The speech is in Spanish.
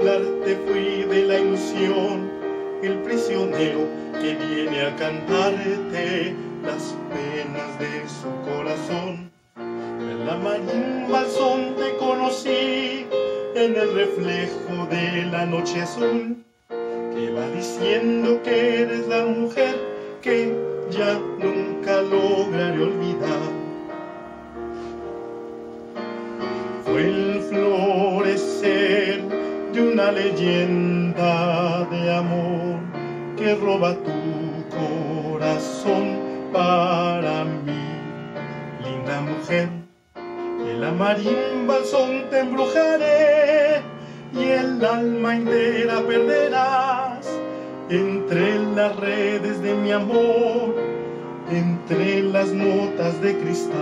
burlarte fui de la ilusión, el prisionero que viene a cantarte las penas de su corazón. En la marimba al son te conocí, en el reflejo de la noche azul, que va diciendo que eres la mujer que ya nunca lograré olvidar. Fue el florecer de una leyenda de amor que roba tu corazón para mí, linda mujer. En la marimba al son te embrujaré y el alma entera perderás entre las redes de mi amor, entre las notas de cristal.